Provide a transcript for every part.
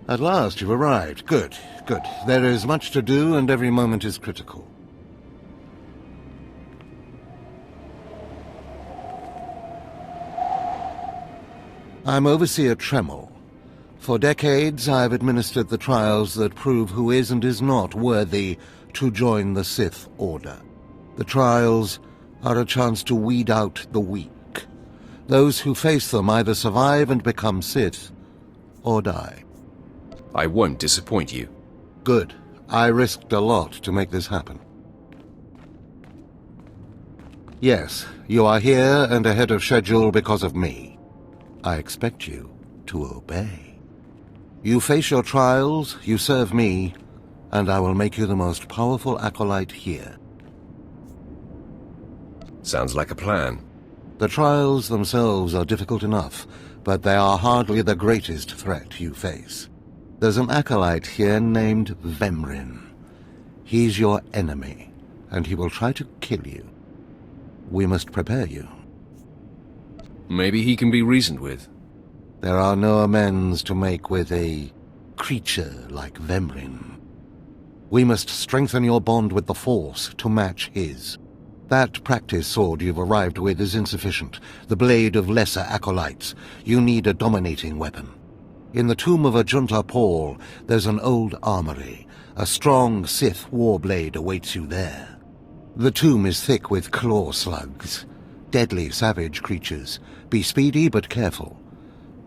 At last you've arrived. Good, good. There is much to do and every moment is critical. I'm Overseer Tremel. For decades I've administered the trials that prove who is and is not worthy to join the Sith Order. The trials are a chance to weed out the weak. Those who face them either survive and become Sith, or die. I won't disappoint you. Good. I risked a lot to make this happen. Yes, you are here and ahead of schedule because of me. I expect you to obey. You face your trials, you serve me, and I will make you the most powerful acolyte here. Sounds like a plan. The trials themselves are difficult enough, but they are hardly the greatest threat you face. There's an acolyte here named Vemrin. He's your enemy, and he will try to kill you. We must prepare you. Maybe he can be reasoned with. There are no amends to make with a creature like Vemrin. We must strengthen your bond with the Force to match his. That practice sword you've arrived with is insufficient. The blade of lesser acolytes. You need a dominating weapon. In the tomb of Ajunta Paul, there's an old armory. A strong Sith warblade awaits you there. The tomb is thick with claw slugs. Deadly savage creatures. Be speedy but careful.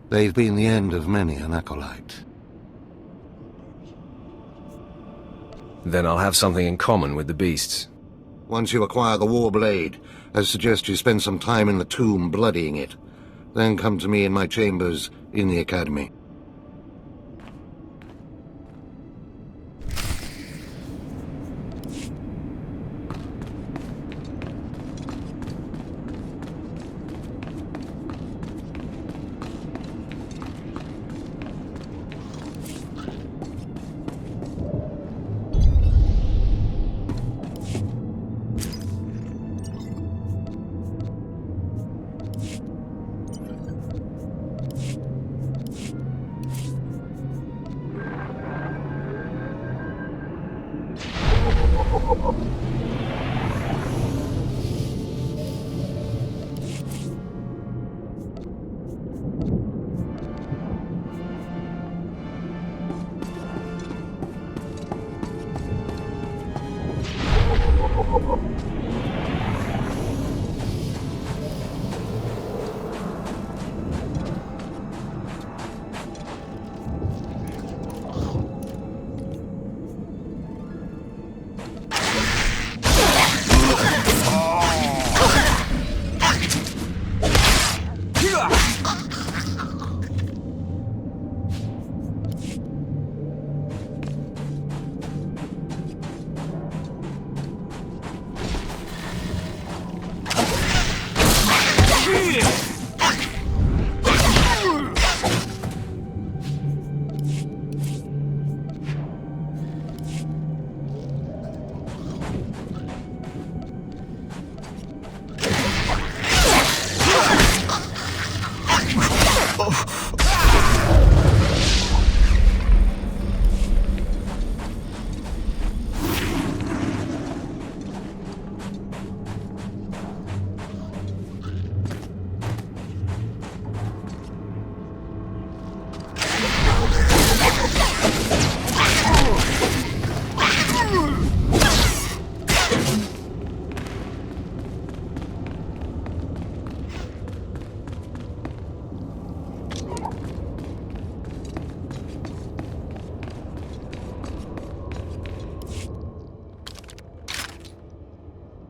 They've been the end of many an acolyte. Then I'll have something in common with the beasts. Once you acquire the warblade, I suggest you spend some time in the tomb bloodying it. Then come to me in my chambers in the academy.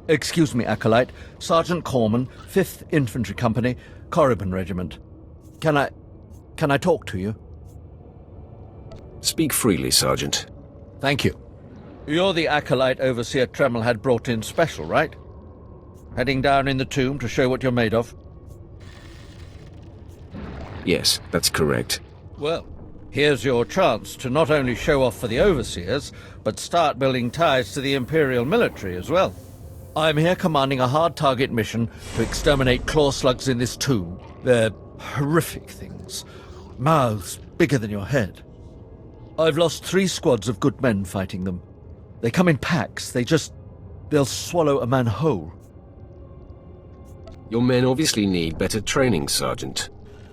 Excuse me, Acolyte. Sergeant Corman, 5th Infantry Company, Korriban Regiment. Can I talk to you? Speak freely, Sergeant. Thank you. You're the Acolyte Overseer Tremel had brought in special, right? Heading down in the tomb to show what you're made of? Yes, that's correct. Well, here's your chance to not only show off for the Overseers, but start building ties to the Imperial military as well. I'm here commanding a hard-target mission to exterminate claw slugs in this tomb. They're horrific things. Mouths bigger than your head. I've lost 3 squads of good men fighting them. They come in packs. They'll swallow a man whole. Your men obviously need better training, Sergeant.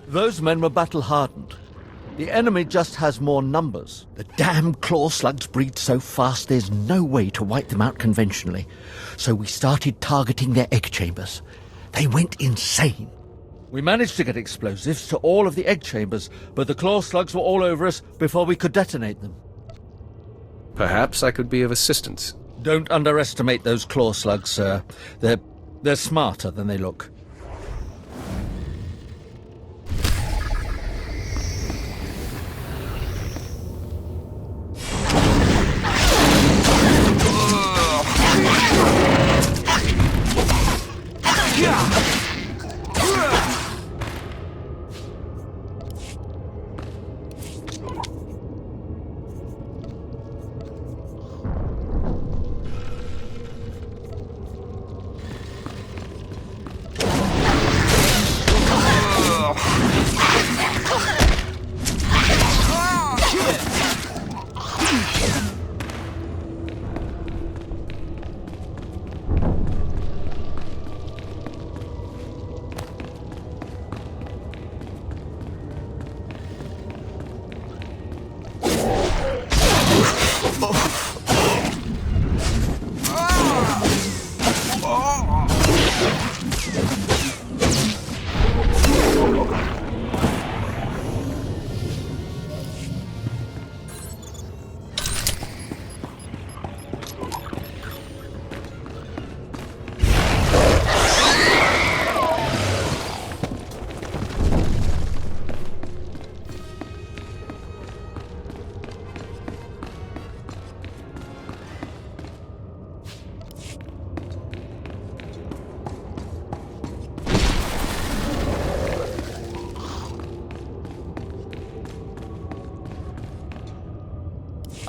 Those men were battle-hardened. The enemy just has more numbers. The damn claw slugs breed so fast there's no way to wipe them out conventionally. So we started targeting their egg chambers. They went insane. We managed to get explosives to all of the egg chambers, but the claw slugs were all over us before we could detonate them. Perhaps I could be of assistance. Don't underestimate those claw slugs, sir. They're smarter than they look.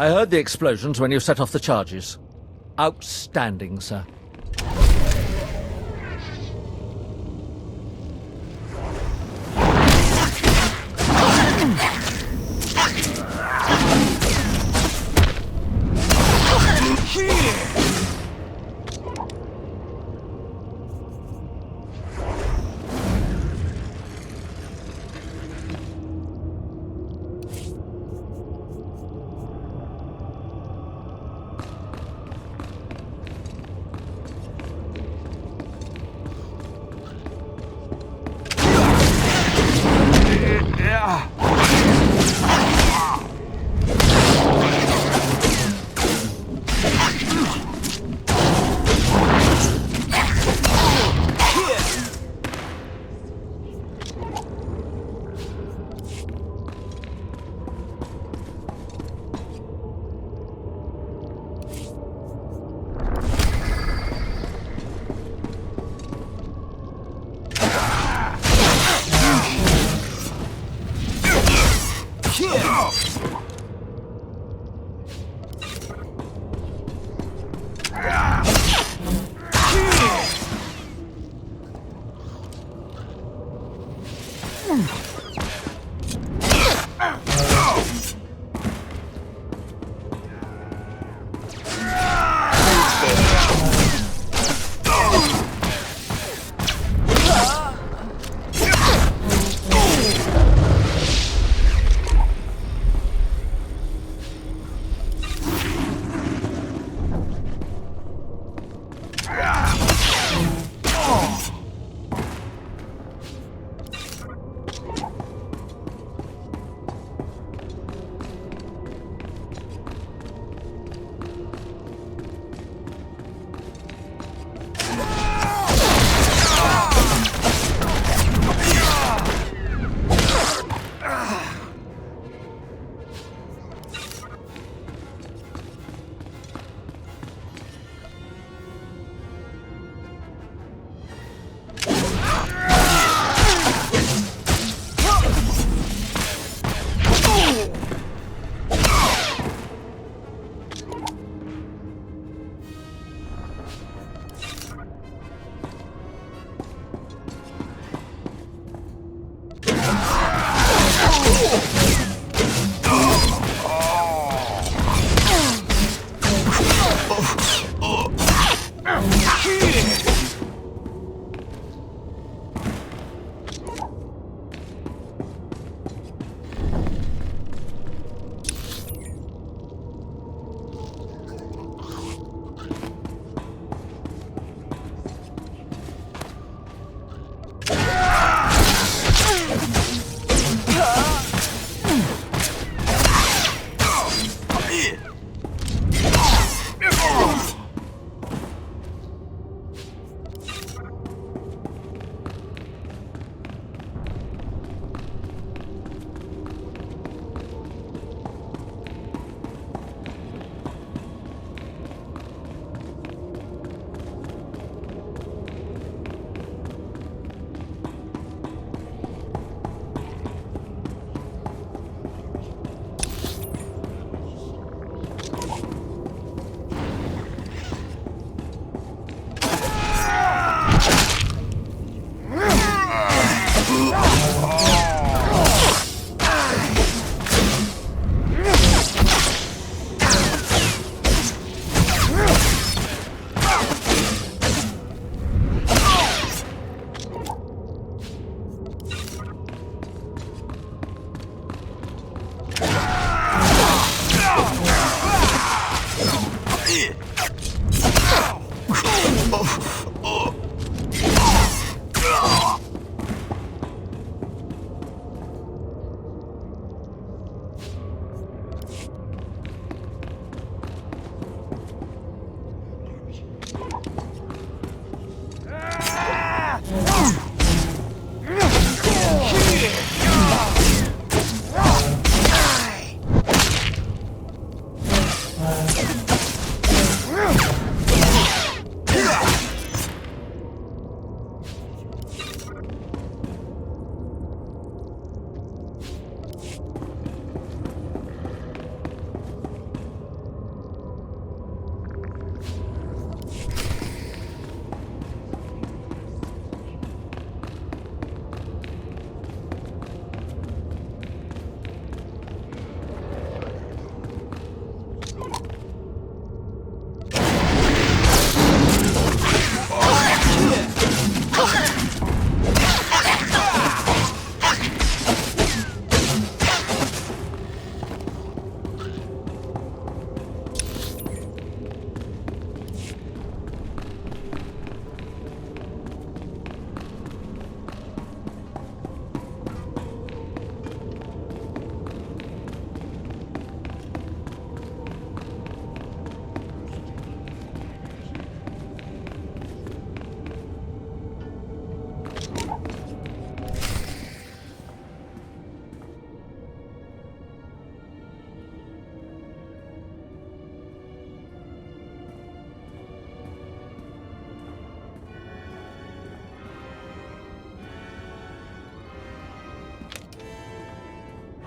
I heard the explosions when you set off the charges. Outstanding, sir.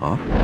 Huh?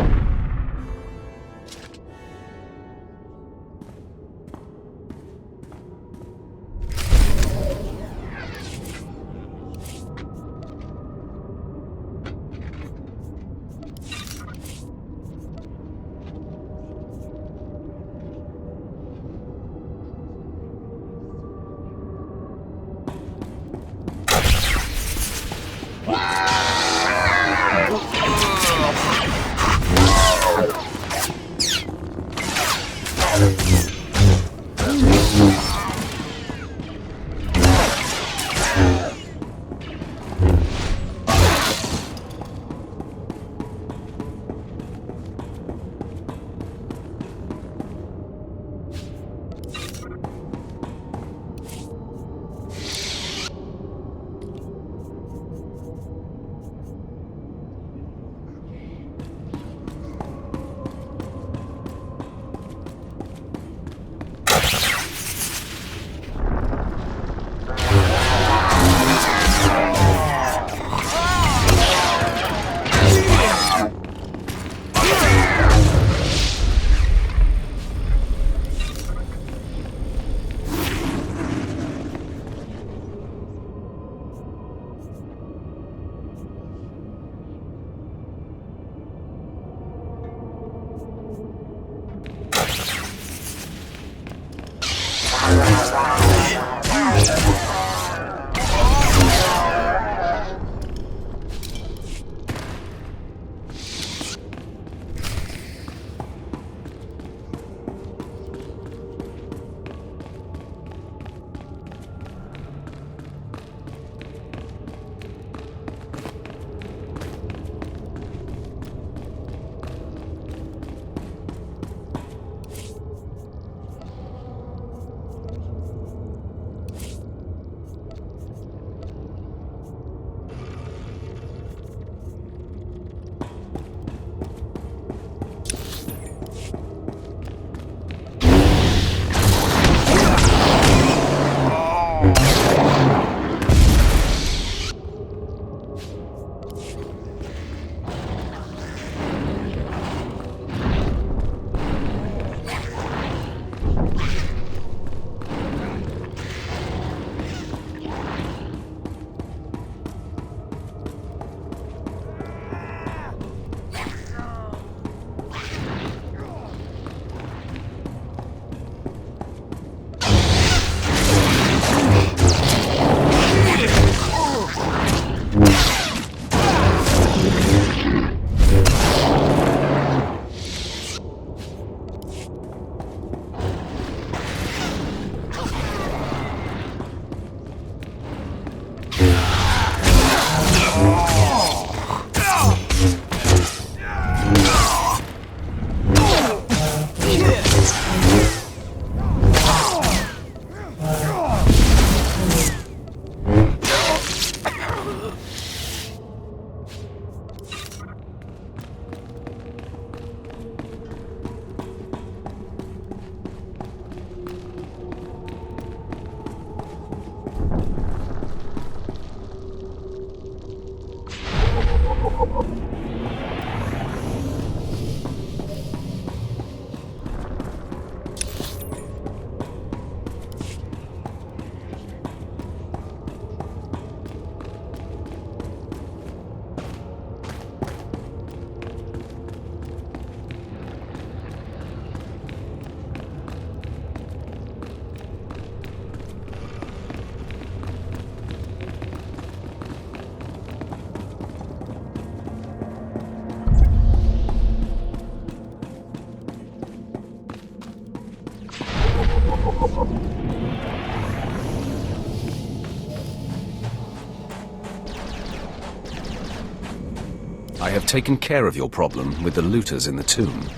I have taken care of your problem with the looters in the tomb.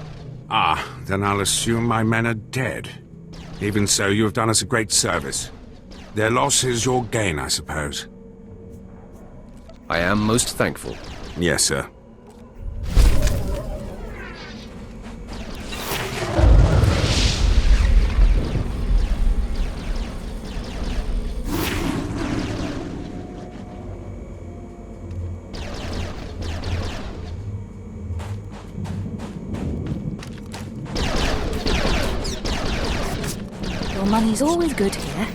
Ah, then I'll assume my men are dead. Even so, you have done us a great service. Their loss is your gain, I suppose. I am most thankful. Yes, sir. Money's always good here.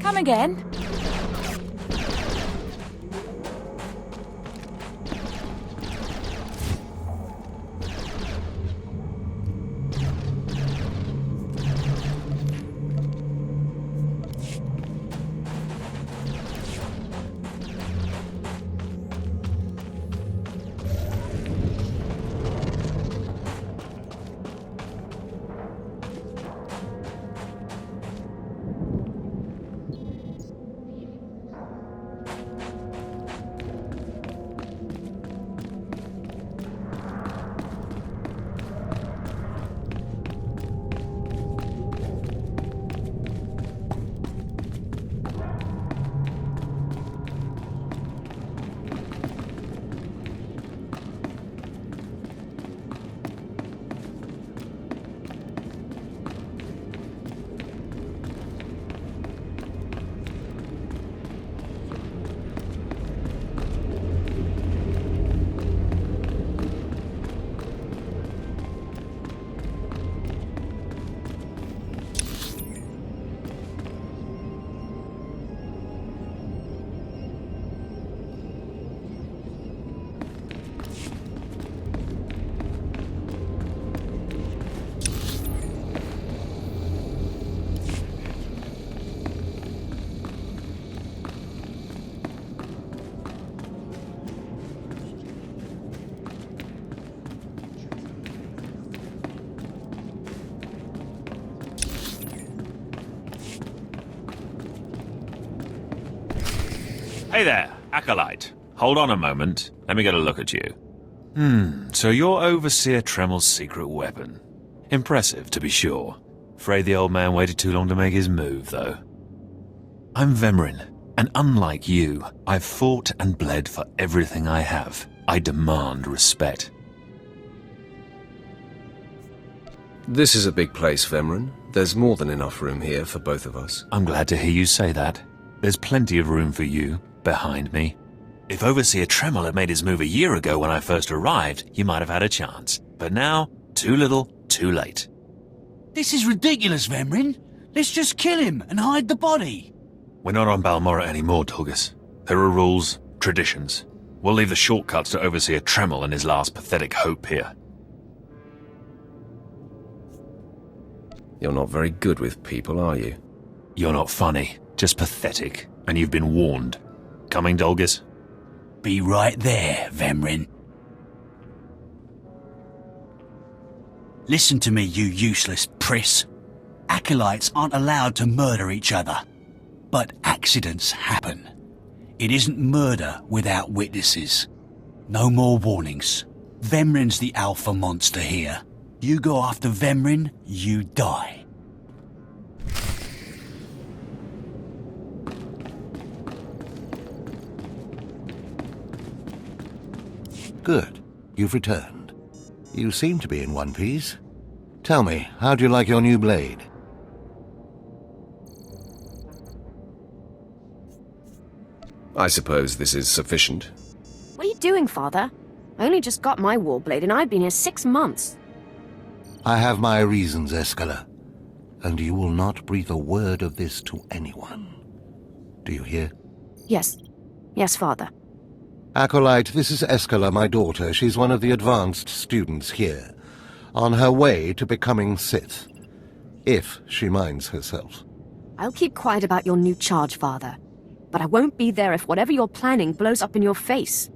Come again? Hey there, Acolyte. Hold on a moment. Let me get a look at you. So you're Overseer Tremel's secret weapon. Impressive, to be sure. Afraid the old man waited too long to make his move, though. I'm Vemrin, and unlike you, I've fought and bled for everything I have. I demand respect. This is a big place, Vemrin. There's more than enough room here for both of us. I'm glad to hear you say that. There's plenty of room for you, behind me. If Overseer Tremel had made his move a year ago when I first arrived, you might have had a chance. But now, too little, too late. This is ridiculous, Vemrin. Let's just kill him and hide the body. We're not on Balmorra anymore, Tulgus. There are rules, traditions. We'll leave the shortcuts to Overseer Tremel and his last pathetic hope here. You're not very good with people, are you? You're not funny, just pathetic, and you've been warned. Coming, Dolgus? Be right there, Vemrin. Listen to me, you useless priss. Acolytes aren't allowed to murder each other. But accidents happen. It isn't murder without witnesses. No more warnings. Vemrin's the alpha monster here. You go after Vemrin, you die. Good. You've returned. You seem to be in one piece. Tell me, how do you like your new blade? I suppose this is sufficient. What are you doing, Father? I only just got my warblade and I've been here 6 months. I have my reasons, Escala, and you will not breathe a word of this to anyone. Do you hear? Yes. Yes, Father. Acolyte, this is Escala, my daughter. She's one of the advanced students here, on her way to becoming Sith, if she minds herself. I'll keep quiet about your new charge, Father. But I won't be there if whatever you're planning blows up in your face.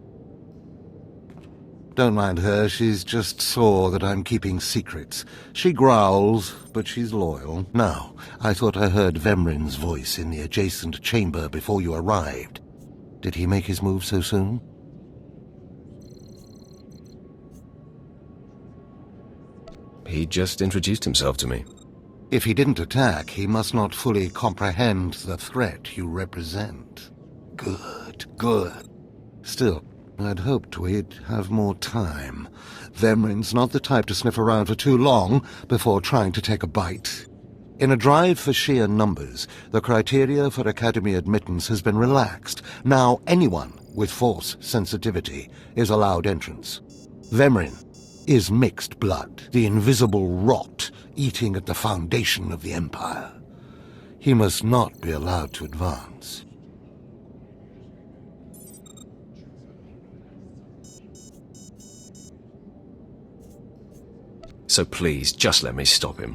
Don't mind her, she's just sore that I'm keeping secrets. She growls, but she's loyal. Now, I thought I heard Vemrin's voice in the adjacent chamber before you arrived. Did he make his move so soon? He just introduced himself to me. If he didn't attack, he must not fully comprehend the threat you represent. Good, good. Still, I'd hoped we'd have more time. Vemrin's not the type to sniff around for too long before trying to take a bite. In a drive for sheer numbers, the criteria for Academy admittance has been relaxed. Now anyone with force sensitivity is allowed entrance. Vemrin is mixed blood, the invisible rot eating at the foundation of the Empire. He must not be allowed to advance. So please, just let me stop him.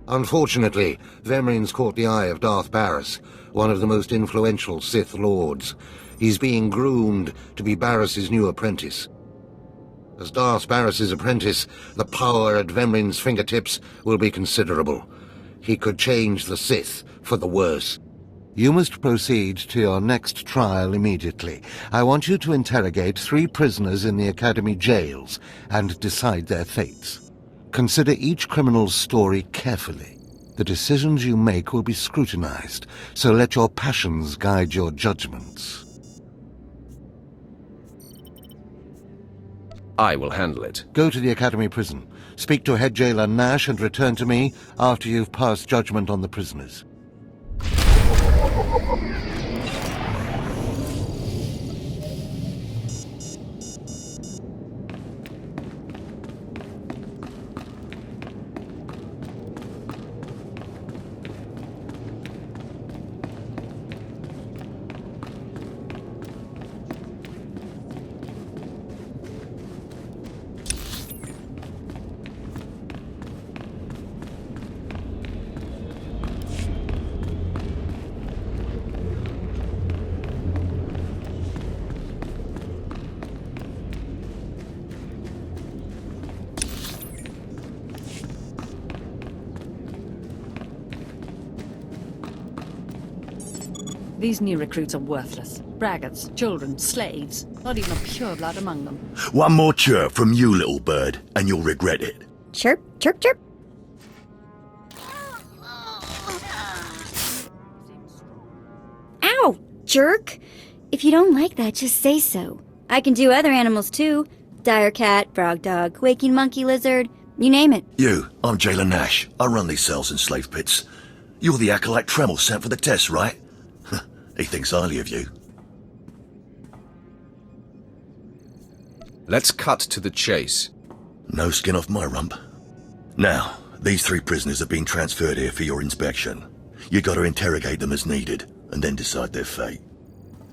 Unfortunately, Vemrin's caught the eye of Darth Barris, one of the most influential Sith Lords. He's being groomed to be Barris's new apprentice. As Darth Barris's apprentice, the power at Vemrin's fingertips will be considerable. He could change the Sith for the worse. You must proceed to your next trial immediately. I want you to interrogate 3 prisoners in the Academy jails and decide their fates. Consider each criminal's story carefully. The decisions you make will be scrutinized, so let your passions guide your judgments. I will handle it. Go to the Academy prison. Speak to Head Jailer Nash and return to me after you've passed judgment on the prisoners. These new recruits are worthless. Braggarts, children, slaves. Not even a pureblood among them. One more chirp from you, little bird, and you'll regret it. Chirp, chirp, chirp. Ow, jerk! If you don't like that, just say so. I can do other animals too. Dire cat, frog dog, waking monkey lizard, you name it. I'm Jailer Nash. I run these cells and slave pits. You're the acolyte Tremel sent for the test, right? He thinks highly of you. Let's cut to the chase. No skin off my rump. Now, these 3 prisoners have been transferred here for your inspection. You gotta interrogate them as needed, and then decide their fate.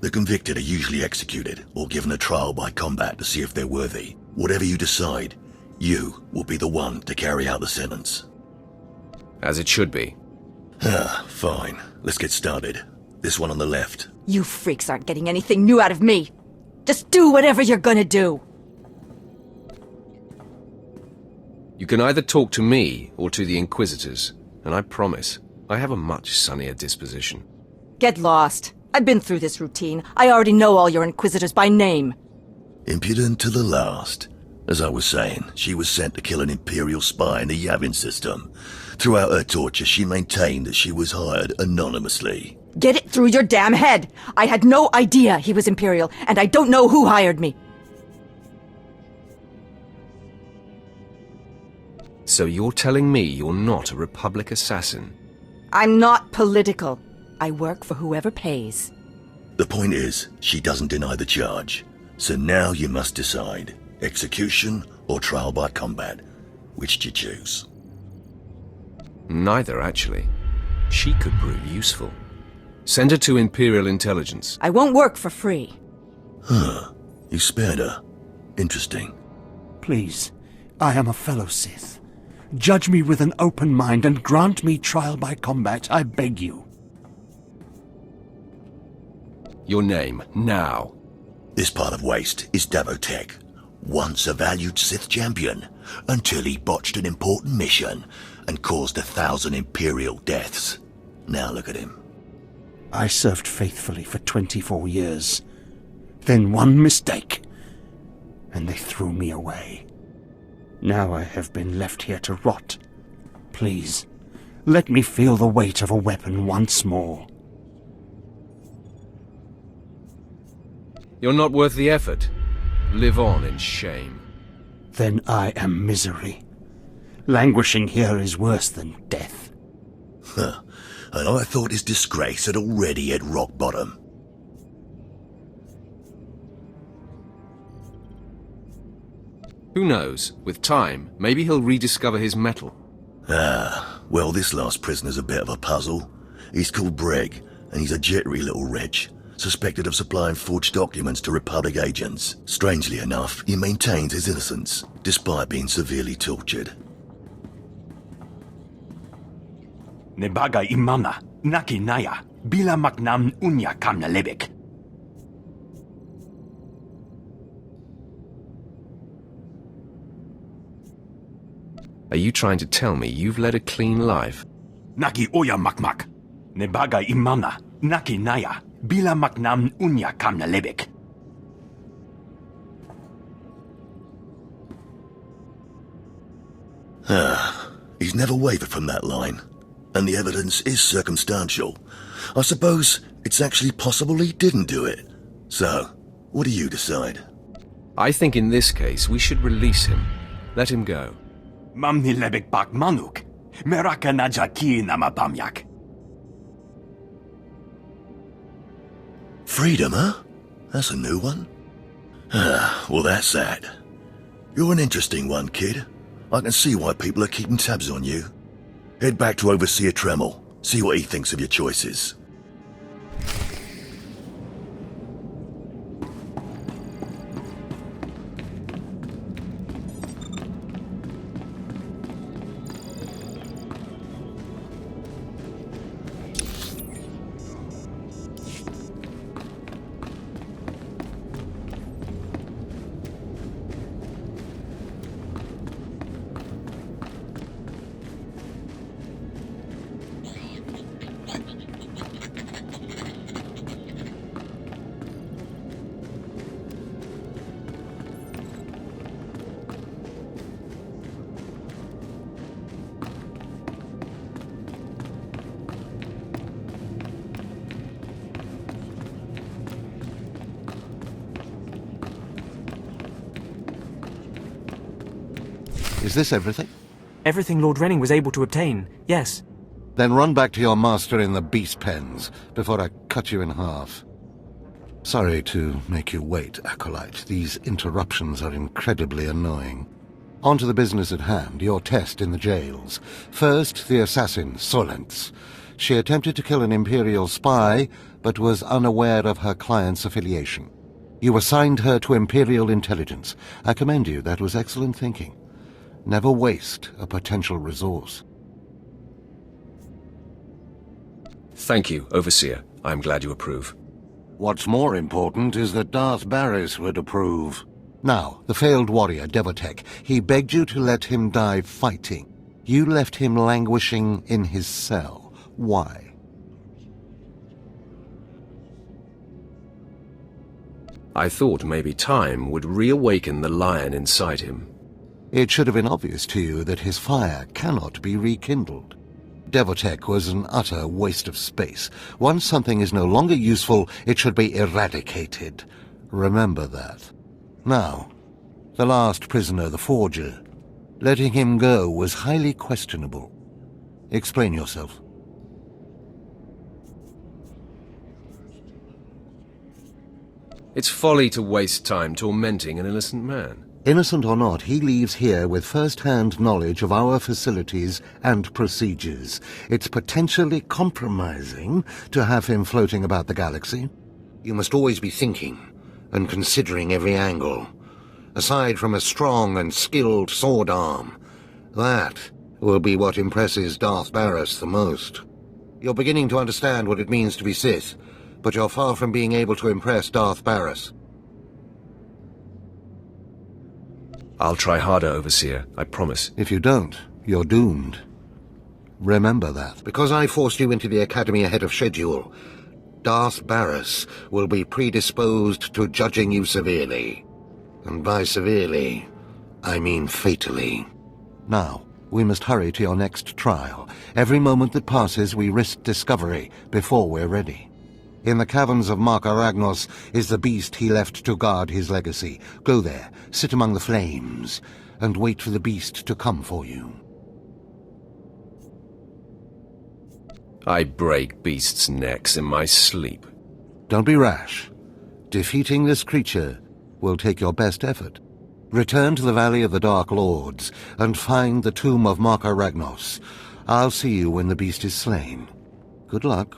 The convicted are usually executed, or given a trial by combat to see if they're worthy. Whatever you decide, you will be the one to carry out the sentence. As it should be. Fine. Let's get started. This one on the left. You freaks aren't getting anything new out of me. Just do whatever you're gonna do. You can either talk to me or to the Inquisitors, and I promise, I have a much sunnier disposition. Get lost. I've been through this routine. I already know all your Inquisitors by name. Impudent to the last. As I was saying, she was sent to kill an Imperial spy in the Yavin system. Throughout her torture, she maintained that she was hired anonymously. Get it through your damn head! I had no idea he was Imperial, and I don't know who hired me. So you're telling me you're not a Republic assassin? I'm not political. I work for whoever pays. The point is, she doesn't deny the charge. So now you must decide. Execution or trial by combat. Which do you choose? Neither, actually. She could prove useful. Send her to Imperial Intelligence. I won't work for free. You spared her. Interesting. Please, I am a fellow Sith. Judge me with an open mind and grant me trial by combat, I beg you. Your name, now. This part of Waste is Davotech. Once a valued Sith champion, until he botched an important mission and caused 1,000 Imperial deaths. Now look at him. I served faithfully for 24 years. Then one mistake, and they threw me away. Now I have been left here to rot. Please, let me feel the weight of a weapon once more. You're not worth the effort. Live on in shame. Then I am misery. Languishing here is worse than death. Huh. And I thought his disgrace had already hit rock bottom. Who knows? With time, maybe he'll rediscover his mettle. Ah, well, this last prisoner's a bit of a puzzle. He's called Breg, and he's a jittery little wretch, suspected of supplying forged documents to Republic agents. Strangely enough, he maintains his innocence, despite being severely tortured. Nebaga imana, naki naya, bila maknam unya kamna lebek. Are you trying to tell me you've led a clean life? Naki oya makmak. Nebaga imana, naki naya, bila maknam unya kamna lebek. He's never wavered from that line. And the evidence is circumstantial. I suppose it's actually possible he didn't do it. So, what do you decide? I think in this case we should release him. Let him go. Mamni lebek bak manuk. Meraka najaki namabamyak. Freedom, huh? That's a new one. Well, that's that. You're an interesting one, kid. I can see why people are keeping tabs on you. Head back to Overseer Tremel. See what he thinks of your choices. Is this everything? Everything Lord Renning was able to obtain, yes. Then run back to your master in the beast pens before I cut you in half. Sorry to make you wait, Acolyte. These interruptions are incredibly annoying. On to the business at hand, your test in the jails. First, the assassin, Solentz. She attempted to kill an Imperial spy, but was unaware of her client's affiliation. You assigned her to Imperial intelligence. I commend you, that was excellent thinking. Never waste a potential resource. Thank you, Overseer. I'm glad you approve. What's more important is that Darth Barris would approve. Now, the failed warrior, Devotek, he begged you to let him die fighting. You left him languishing in his cell. Why? I thought maybe time would reawaken the lion inside him. It should have been obvious to you that his fire cannot be rekindled. Devotek was an utter waste of space. Once something is no longer useful, it should be eradicated. Remember that. Now, the last prisoner, the Forger. Letting him go was highly questionable. Explain yourself. It's folly to waste time tormenting an innocent man. Innocent or not, he leaves here with first-hand knowledge of our facilities and procedures. It's potentially compromising to have him floating about the galaxy. You must always be thinking and considering every angle. Aside from a strong and skilled sword arm, that will be what impresses Darth Barris the most. You're beginning to understand what it means to be Sith, but you're far from being able to impress Darth Barris. I'll try harder, Overseer, I promise. If you don't, you're doomed. Remember that. Because I forced you into the Academy ahead of schedule, Darth Barris will be predisposed to judging you severely. And by severely, I mean fatally. Now, we must hurry to your next trial. Every moment that passes, we risk discovery before we're ready. In the caverns of Mark Aragnos is the beast he left to guard his legacy. Go there, sit among the flames, and wait for the beast to come for you. I break beasts' necks in my sleep. Don't be rash. Defeating this creature will take your best effort. Return to the Valley of the Dark Lords and find the tomb of Mark Aragnos. I'll see you when the beast is slain. Good luck.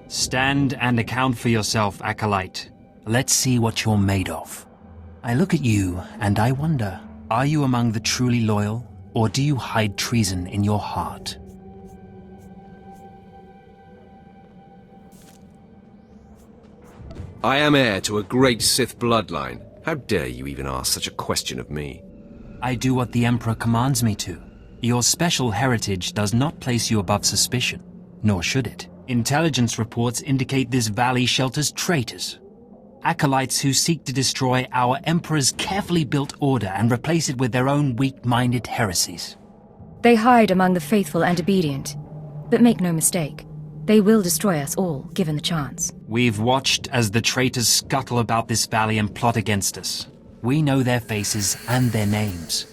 Stand and account for yourself, Acolyte. Let's see what you're made of. I look at you and I wonder, are you among the truly loyal, or do you hide treason in your heart? I am heir to a great Sith bloodline. How dare you even ask such a question of me? I do what the Emperor commands me to. Your special heritage does not place you above suspicion, nor should it. Intelligence reports indicate this valley shelters traitors. Acolytes who seek to destroy our Emperor's carefully built order and replace it with their own weak-minded heresies. They hide among the faithful and obedient. But make no mistake, they will destroy us all, given the chance. We've watched as the traitors scuttle about this valley and plot against us. We know their faces and their names.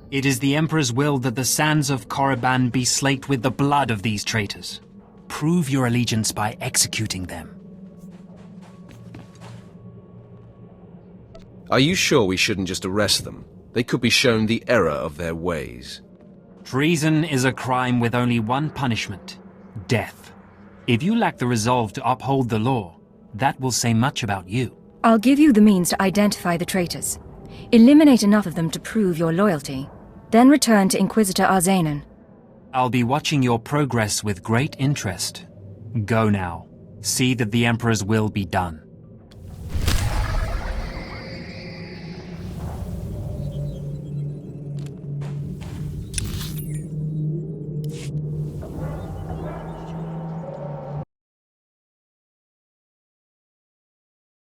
It is the Emperor's will that the sands of Korriban be slaked with the blood of these traitors. Prove your allegiance by executing them. Are you sure we shouldn't just arrest them? They could be shown the error of their ways. Treason is a crime with only one punishment: death. If you lack the resolve to uphold the law, that will say much about you. I'll give you the means to identify the traitors. Eliminate enough of them to prove your loyalty. Then return to Inquisitor Arzanan. I'll be watching your progress with great interest. Go now. See that the Emperor's will be done.